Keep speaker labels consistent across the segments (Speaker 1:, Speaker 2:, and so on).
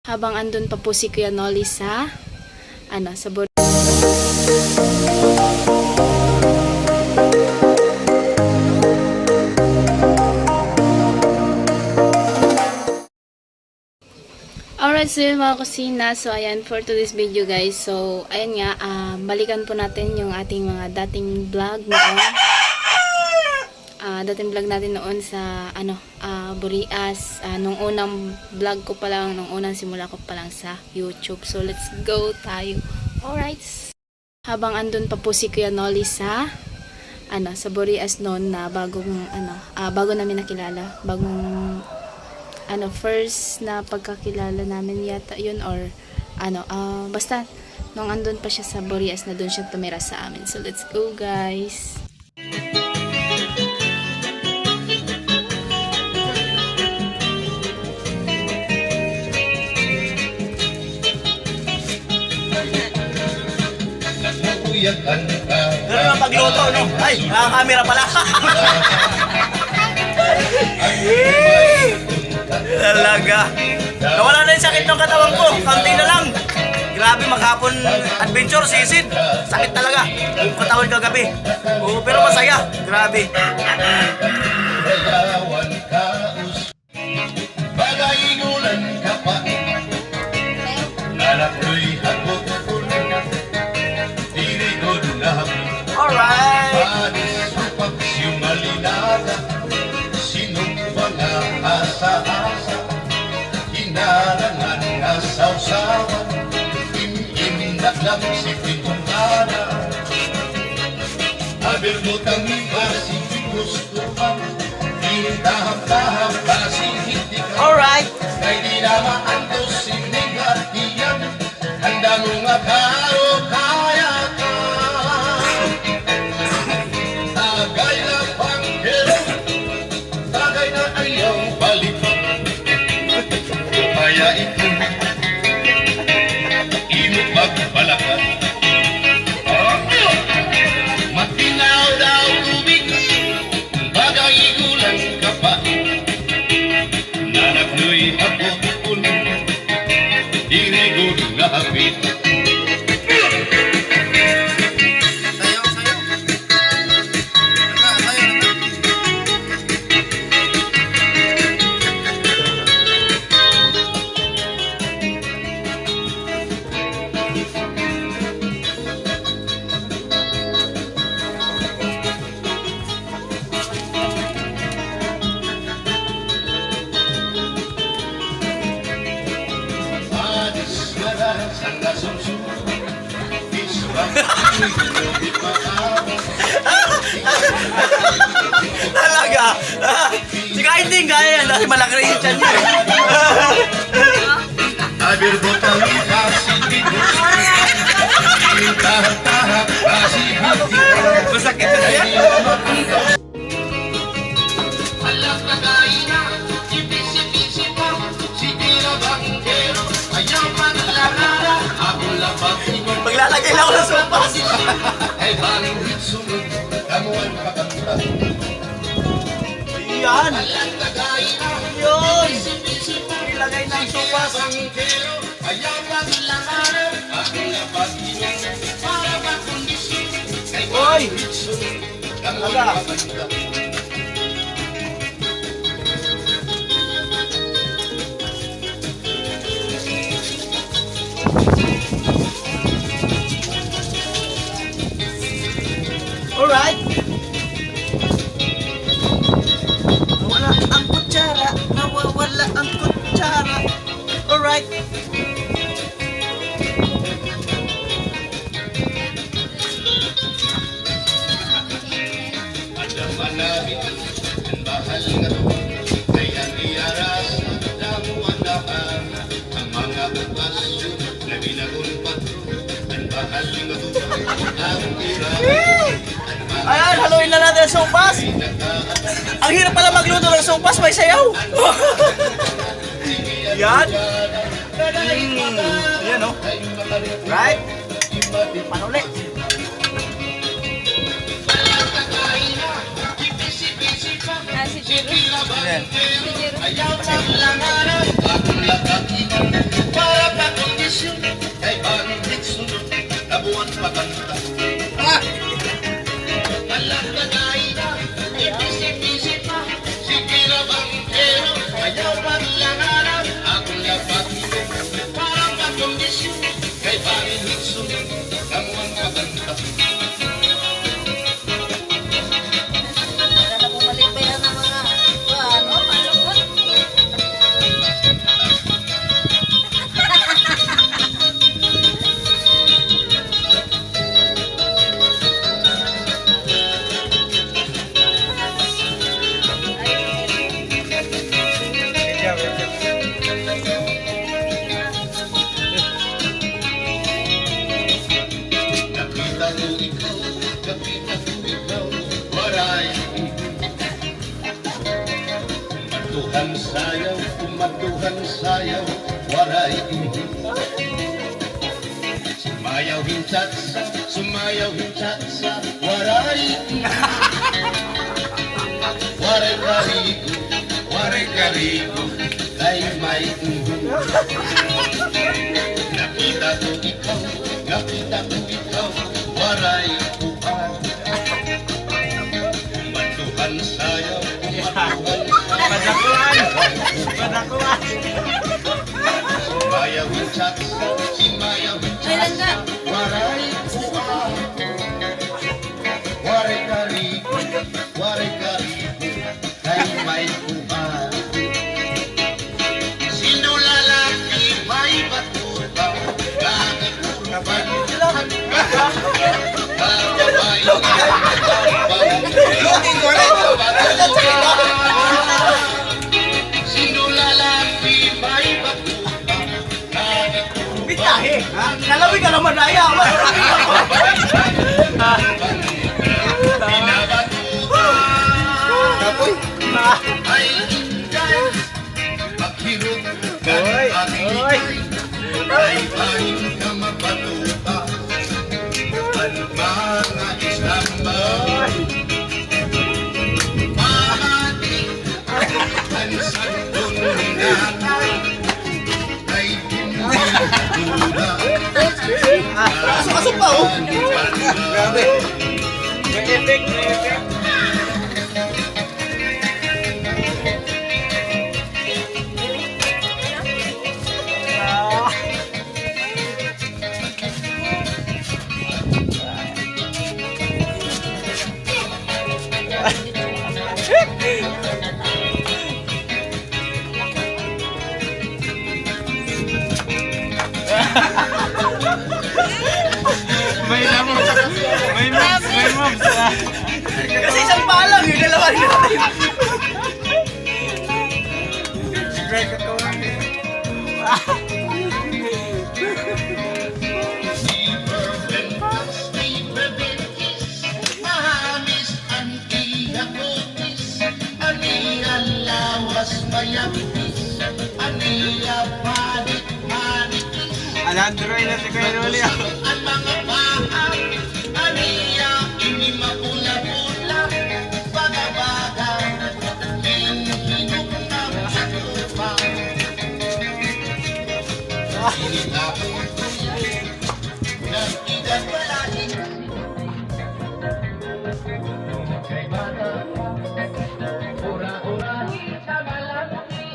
Speaker 1: Habang andun pa po si Kuya Nolly sa sa body. Alright, so yun mga kusina. So ayan, for today's video guys. So ayan nga, balikan po natin yung ating mga dating vlog noon. Dating vlog natin noon sa Burias. Nung unang vlog ko pa lang, nung unang simula ko pa lang sa YouTube. So let's go tayo. Alright. Habang andun pa po si Kuya Nolly sa sa Burias noon na bago namin nakilala. Bagong first na pagkakilala namin yata yun, or basta nung andun pa siya sa Burias na doon siya tumira sa amin. So let's go guys.
Speaker 2: Ganun ang pagluto, no? Ay, nakakamera pala. Talaga. Nawala na yung sakit ng katawan ko. Kaunti na lang. Grabe, maghapon adventure, sisid. Sakit talaga. Yung katawan kagabi. Oo, pero masaya. Grabe.
Speaker 3: Bagayulan ka pa. Nalakoy hagot. Dirigod na habi.
Speaker 2: Alright.
Speaker 3: Panis upag siyumalinada. Sinong mga asa-asa. Hinarangan na sausawan. Imindak lang si Pintumana. Abirbutang iba si Gustuhan. Hinitahap-tahap ba si Hitikan.
Speaker 2: Alright.
Speaker 3: Kay di naman anto si Negatiyan. Handa mo nga karo kaya ka. Tagay na pangkero. Tagay na ayaw balikan. Kaya ito imo magbalakan. Matinaw daw tubig. Bagay igulan ka pa. Nanagnoy hapon. Dirigod na hapit.
Speaker 2: Talaga. Si Kainting kaya yan. Dahil malaki rin yung tiyan niya.
Speaker 3: Abirbutang iba si Gustuhan. Tahap-tahap ba si Hitikan.
Speaker 2: Masakit na yan.
Speaker 3: Alam na gaina, ibisi-bisi pa. Sige na bangkero, ayaw maglalala. Ako lapag imo.
Speaker 2: Maglalagay lang ako ng sopas.
Speaker 3: Ay bangin hitsunod, kamuan pagkakutan.
Speaker 2: Yan.
Speaker 3: Alam na gaina,
Speaker 2: Yun.
Speaker 3: ibisi-bisi pa.
Speaker 2: Ilagay ng sopas.
Speaker 3: Bangkero, ayaw maglalala. Ako lapag imo. Para makondisyon. Kay
Speaker 2: Oy.
Speaker 3: bangin hitsunod, kamuan
Speaker 2: Talaga.
Speaker 3: pagkakutan.
Speaker 2: Alright. Nawala ang kutsara. Nawawala ang kutsara. Alright.
Speaker 3: Ada manabit ang bahal nga to. Kaya niyaras damuan naman ang mga bukas na binagon patro. Ang bahal nga to. Ang iras.
Speaker 2: Ayan, haluin na natin ang sopas. Ang hirap pala magluto ng sopas, may sayaw. Yan. Yan o. Right? Panuli.
Speaker 1: Si Jiro.
Speaker 2: Yan.
Speaker 1: Si Jiro.
Speaker 3: Ayaw lang langaran. Akong lakakinan. kondisyon kay bandit sunod na buwan paganta. Alam na gaida, ipisip-isip pa, sige na bangkero, ayaw paglanganan, akong lapat parang makondisyon kay bandit sunod na buwan paganta. Nakita ko ikaw, waray. Umatuhan sayaw, waray. Sumayaw hinchatsa, waray. Waray karigo, kay may Nakita ko ikaw, waray upan. Umatuhan sayaw,
Speaker 2: Padakuan.
Speaker 3: Sumayaw hinchatsa, waray upan. Waray karigo, kay may upan. Sino lalaki may batuta, bakit urban? Sino lalaki may batuta, bakit urban?
Speaker 2: Bitahe. Nalawig ka naman daya.
Speaker 3: Ay inday, maghirot ka ng akikay, ay pahin ka mapatuta, ang mga islamba. Mahating ang sandong nanay, ay pinagtula.
Speaker 2: Pasok pa oh. Grabe. May effect. May mobs. Kasi isang palang yun, dalawa rin natin.
Speaker 3: Mahamis ang iyakotis, aniyan lawas mayabis, aniya panik-panikis.
Speaker 2: Alandroy na si Kuya Noli.
Speaker 3: Ang mga paa, aniya inimapula-pula, baga-baga, hinuhinong ng sakupa. Sinitapon ko yan, nagtigan palahing kay bata, ura-urahin sa malaki,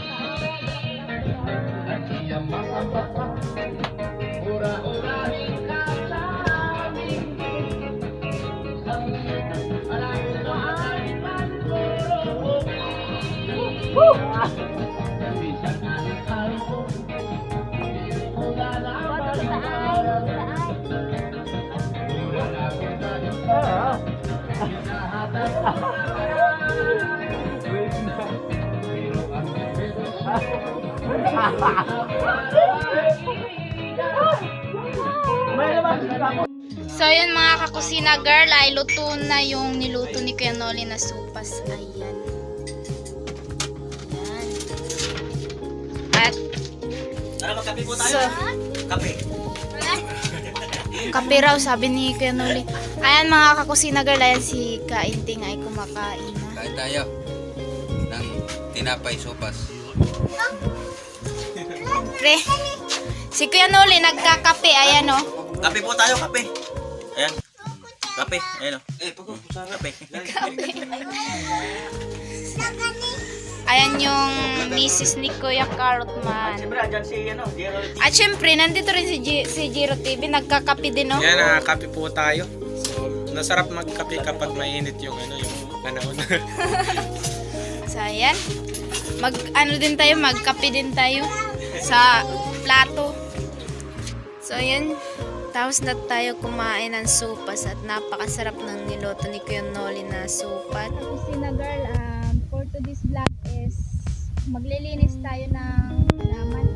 Speaker 3: at iyang mga bata, ura-urahin ka sa amin. Alam mo ay pagpuro, bisan ang araw, wala na parang wala ko dahil hinahatag ko pero ang
Speaker 1: So yun mga kakusina girl, ay luto na yung niluto ni Kuya Noli na supas. Ayan. Ayan. At
Speaker 2: Tara, magkape po tayo.
Speaker 1: so,
Speaker 2: Kape.
Speaker 1: kape raw sabi ni Kuya Noli. Ayan mga kakusina girl, ayan si Kainting ay kumakain na.
Speaker 4: Kain tayo ng tinapay sopas.
Speaker 1: Pre, Si Kuya Noli nagkakape, ayan o.
Speaker 2: Kape po tayo, kape. Ayan. Kape, ayan o. Kape.
Speaker 1: Ayan yung misis ni Kuya Carrotman.
Speaker 2: Siyempre, andyan si, Gerald.
Speaker 1: At syempre, nandito rin si Jiro TV, nagkakape din o.
Speaker 4: Yan, kape po tayo. So, nasarap magkape kapag mainit yung yung panahon.
Speaker 1: So, ayan. Magkape din tayo sa plato. So, ayan. Tapos na tayo kumain ng sopas at napakasarap ng niloto ni Kuya Noli na sopas. Kusina girl, for today's vlog is maglilinis tayo ng halaman.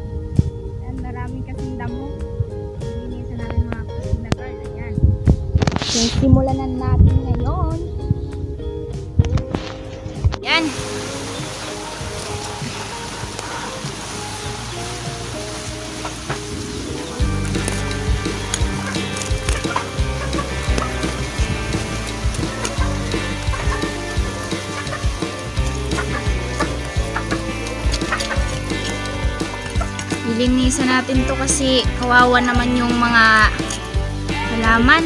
Speaker 1: Ayan, maraming kasing damo. Linisan natin mga kusina girl. Ayan. So, simulan na natin ngayon. Yan. Ilinisan natin to kasi kawawa naman yung mga halaman.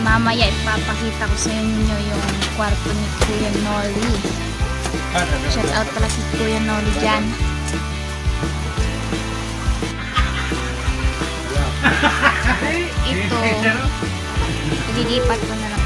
Speaker 1: Mamaya ipapakita ko sa inyo yung kwarto ni Kuya Noli. Shout out pala si Kuya Noli dyan. Ito, ililipat ko na lang.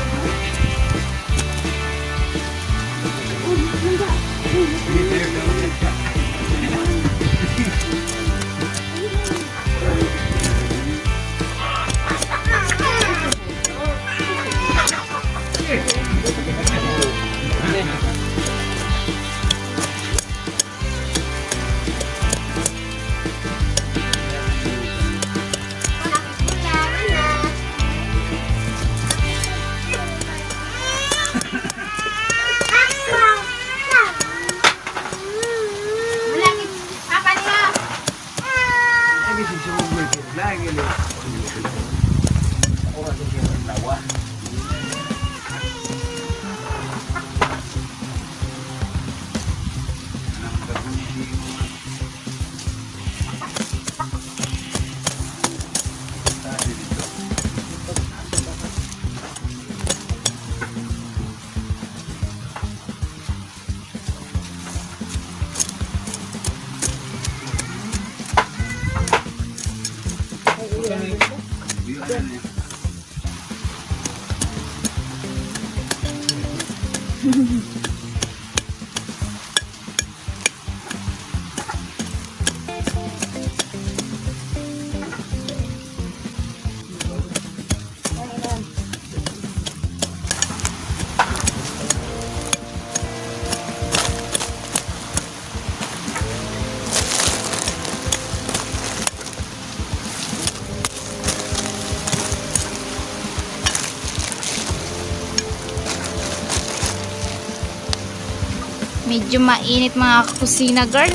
Speaker 1: Medyo mainit mga kusina girl.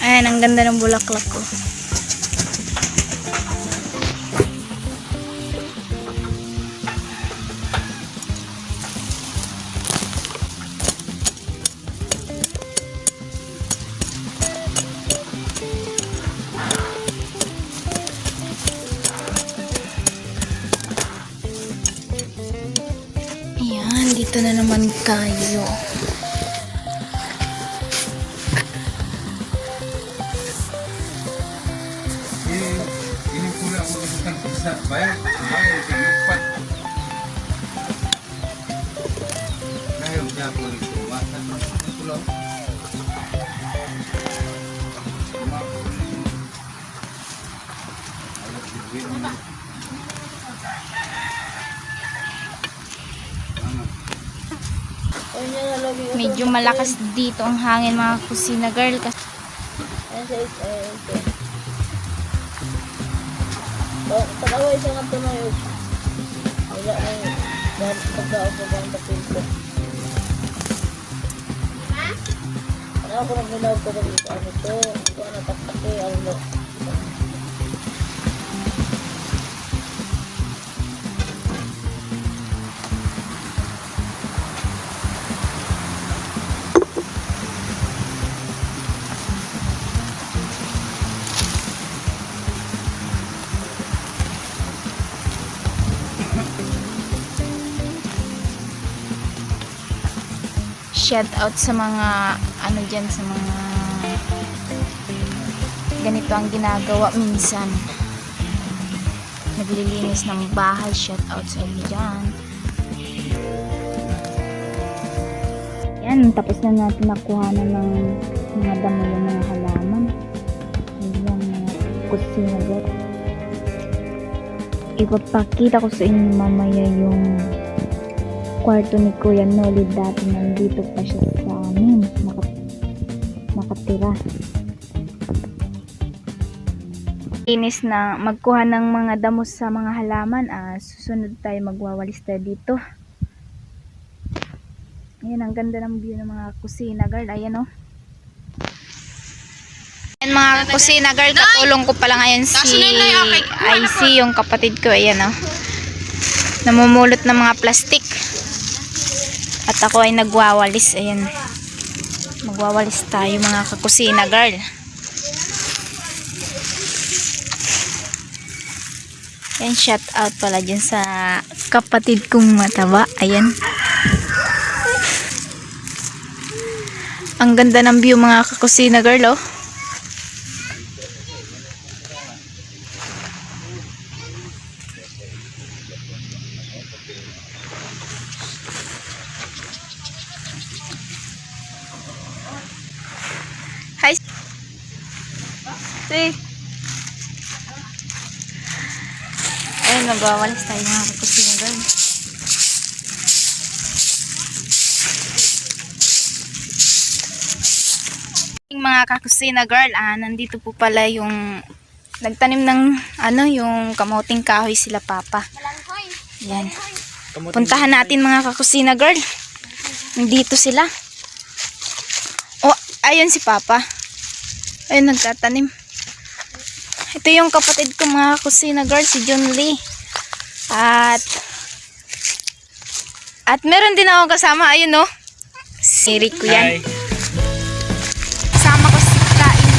Speaker 1: Ayan, ang ganda ng bulaklak ko. Ayan, dito na naman tayo.
Speaker 4: Ini pula aku bukan bisa bayar, bayar lupa.
Speaker 1: Medyo malakas dito ang hangin mga kusina girl.
Speaker 5: Pag-away siya nga tumayog. Wala na yun. Dahil pagkao ko ba ang tapil ko. Ano ako nang ginawag ko dito? Ano to? Ito ang natakpake. Ano?
Speaker 1: Shout out sa mga ano dyan, sa mga ganito ang ginagawa minsan, naglilinis ng bahay. Shout out sa inyo dyan. Yan, tapos na natin nakuhanan ng mga damo yung mga halaman. Ayan, mga kusina dyan. Ipapakita ko sa inyo mamaya yung kwarto ni Kuya Noli. Dati nandito pa siya sa amin nakatira. Inis na magkuha ng mga damos sa mga halaman. Susunod tayo, magwawalis tayo dito. Ayan, ang ganda ng view ng mga kusina girl. Ayan, oh. Ayan mga kusina girl, katulong ko pa lang ayan si IC, yung kapatid ko. Ayan, oh, namumulot ng mga plastic. At ako ay nagwawalis. Ayan. Magwawalis tayo mga kakusina girl. Ayan, shout out pala dyan sa kapatid kong mataba. Ayan. Ang ganda ng view mga kakusina girl, oh. Hi. See. Ayun, nagwawalis tayo mga kakusina girl. Mga kakusina girl, nandito po pala yung nagtanim ng yung kamuting kahoy sila papa. Yan. Puntahan natin mga kakusina girl. Nandito sila. Oh, ayun si papa. Ayun, nagtatanim. Ito yung kapatid ko mga kusina girl, si John Lee. At meron din ako kasama, ayun, oh. Si Rick ko yan. Kasama ko si Kain.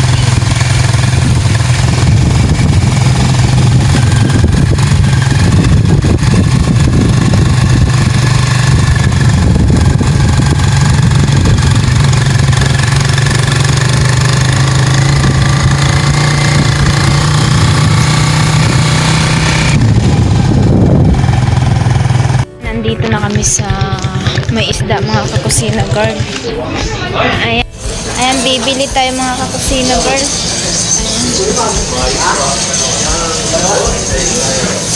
Speaker 1: Nandito na kami sa may isda mga kakusina girl. Ayan, ayan, bibili tayo mga kakusina girl.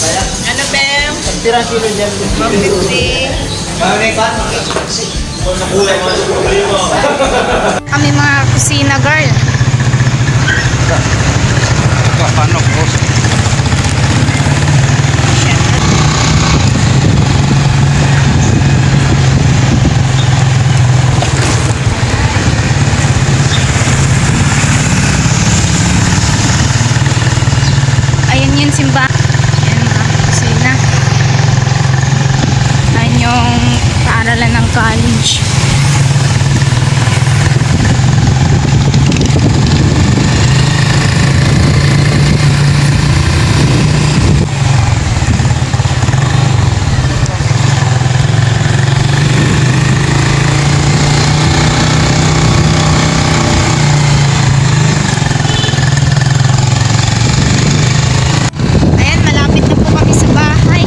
Speaker 1: Ayan. Ano bem?
Speaker 2: Tira sila dyan.
Speaker 1: 150. Kami mga kusina girl.
Speaker 4: Paano po?
Speaker 1: Ayan yung simbahan. Ayan mga kusina. Ayan yung paaralan ng college. Ayan, malapit na po kami sa bahay.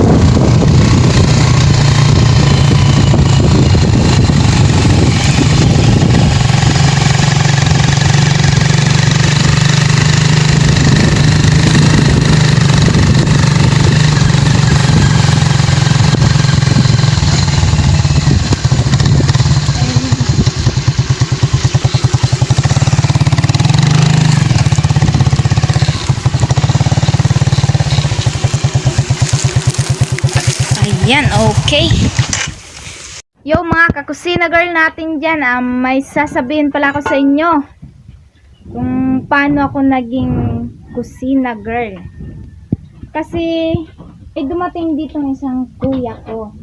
Speaker 1: Ayan, okay. Yo mga kakusina girl natin dyan, may sasabihin pala ako sa inyo kung paano ako naging kusina girl. Kasi dumating dito ng isang kuya ko.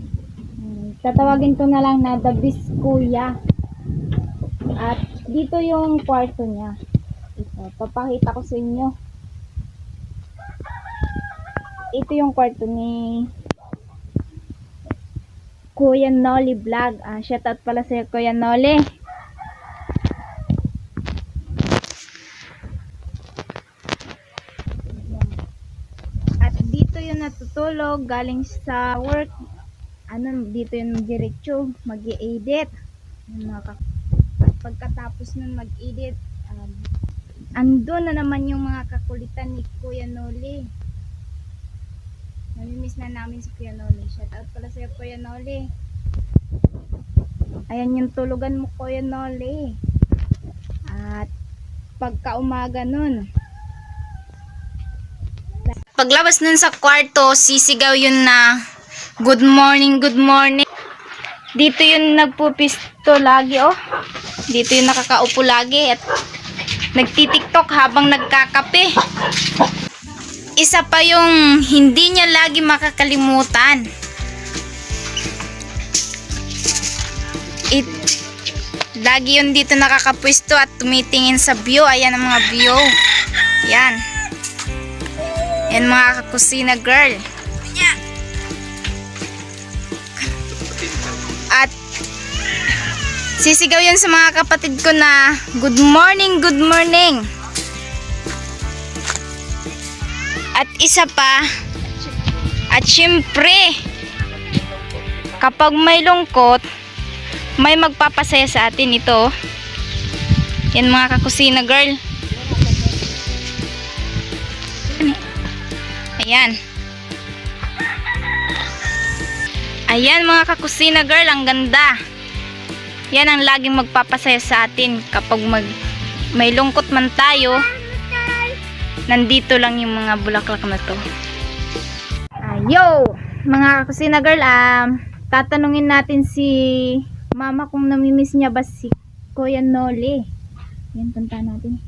Speaker 1: Tatawagin ko na lang na the best kuya. At dito yung kwarto niya. Ito, papakita ko sa inyo. Ito yung kwarto ni Kuya Noli Vlog. Shout out pala sa Kuya Noli. At dito yung natutulog galing sa work. Dito yung diretso mag-i-edit. At pagkatapos nun mag-edit, andun na naman yung mga kakulitan ni Kuya Noli. Namimiss na namin si Kuya Noli. Shout out pala sa Kuya Noli. Ayan yung tulugan mo, Kuya Noli. At pagka umaga nun, paglabas nun sa kwarto, sisigaw yun na good morning, good morning. Dito yun nagpupisto lagi, oh. Dito yun nakakaupo lagi at nagtitiktok habang nagkakape. Isa pa yung hindi niya lagi makakalimutan. Lagi yun dito nakakapwesto at tumitingin sa view. Ayan ang mga view. Yan. Yan mga kakusina girl. At sisigaw yun sa mga kapatid ko na good morning, good morning. At isa pa, at syempre, kapag may lungkot, may magpapasaya sa atin ito. Yan mga kakusina girl. Ayan. Ayan mga kakusina girl, ang ganda. Yan ang laging magpapasaya sa atin kapag may lungkot man tayo. Nandito lang yung mga bulaklak na to. Yo, mga kakusina girl, tatanungin natin si mama kung namimiss niya ba si Kuya Noli. Yan, punta natin.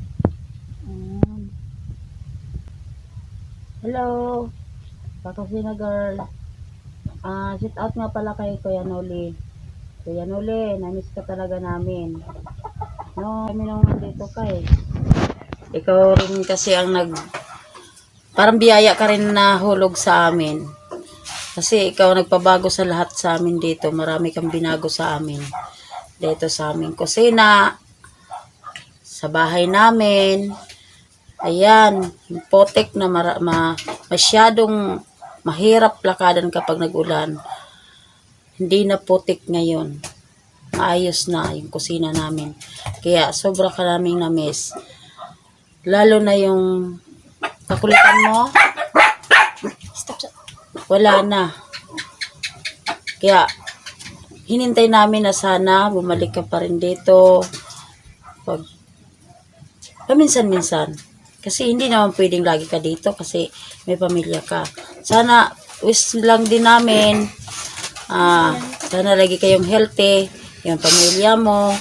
Speaker 5: Hello, kakusina girl. Shout out nga pala kay Kuya Noli. Kuya Noli, namiss ka talaga namin. No, kami nung nandito ka eh. Ikaw rin kasi ang parang biyaya ka rin na hulog sa amin. Kasi ikaw nagpabago sa lahat sa amin dito. Marami kang binago sa amin. Dito sa aming kusina. Sa bahay namin. Ayan. Yung potek na masyadong mahirap lakadan kapag nag-ulan. Hindi na putik ngayon. Maayos na yung kusina namin. Kaya sobra ka naming na-miss. Lalo na yung kakulitan mo. Wala na. Kaya hinintay namin na sana bumalik ka pa rin dito. Paminsan-minsan. Kasi hindi naman pwedeng lagi ka dito kasi may pamilya ka. Sana wish lang din namin sana lagi kayong healthy, yung pamilya mo,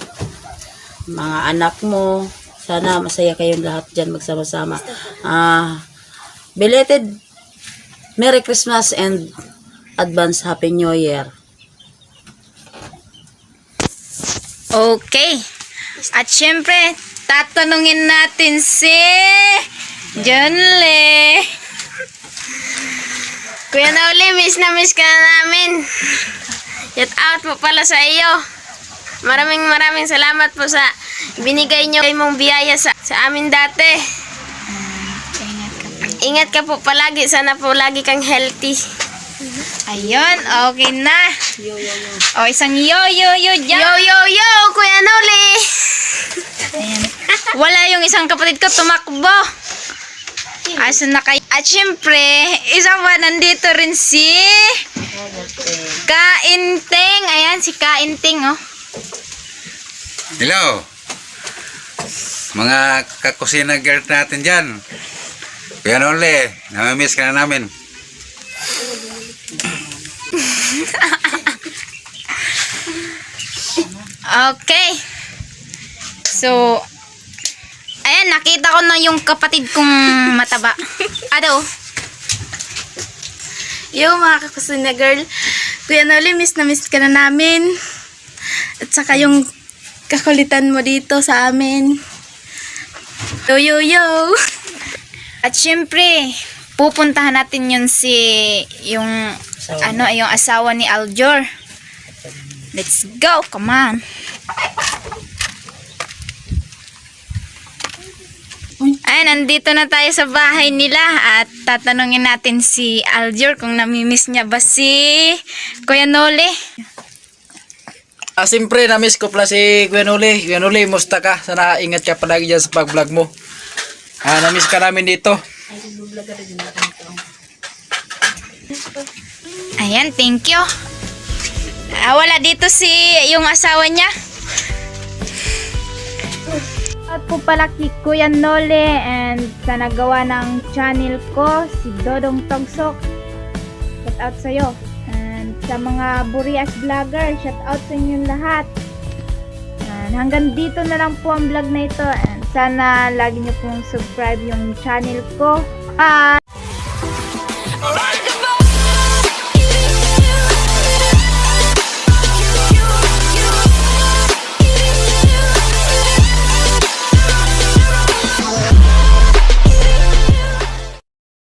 Speaker 5: mga anak mo. Sana masaya kayong lahat dyan magsama-sama. Belated Merry Christmas and advance Happy New Year.
Speaker 1: Okay. At syempre, tatanungin natin si John Lee. Kuya Noli, miss na miss ka na namin. Shout out po pala sa iyo. Maraming salamat po sa binigay nyo mong biyaya sa amin dati. Ingat ka po palagi. Sana po lagi kang healthy. Ayun, okay na. O, isang yo dyan. Yo, Kuya Noli. Ayan. Wala yung isang kapatid ko tumakbo. Asan na kayo? At syempre, isa pa nandito rin si Kainting. Ayan, si Kainting, oh.
Speaker 6: Hello, mga kakusina girl natin dyan. Kuya Noli, namimiss ka na namin.
Speaker 1: Okay. So, ayan, nakita ko na yung kapatid kong mataba. Ano? Yo, mga kakusina girl. Kuya Noli, miss na miss ka na namin. At saka yung kakulitan mo dito sa amin. Yo, yo, yo. At syempre, pupuntahan natin yun yung asawa ni Aljor. Let's go, come on. Ay, nandito na tayo sa bahay nila at tatanungin natin si Aljor kung namimiss niya ba si Kuya Noli.
Speaker 2: Siyempre, na-miss ko pala si Kuya Noli. Kuya Noli, musta ka? Sana ingat ka palagi dyan sa pag-vlog mo. Na-miss ka namin dito.
Speaker 1: Ayan, thank you. Wala dito yung asawa niya. At po pala kay Kuya Noli and sa nagawa ng channel ko, si Dodong Togsok. Shout out sa'yo. And sa mga Burias vlogger, shout out sa inyong lahat. And hanggang dito na lang po ang vlog na ito. And sana lagi niyo pong subscribe yung channel ko. Bye!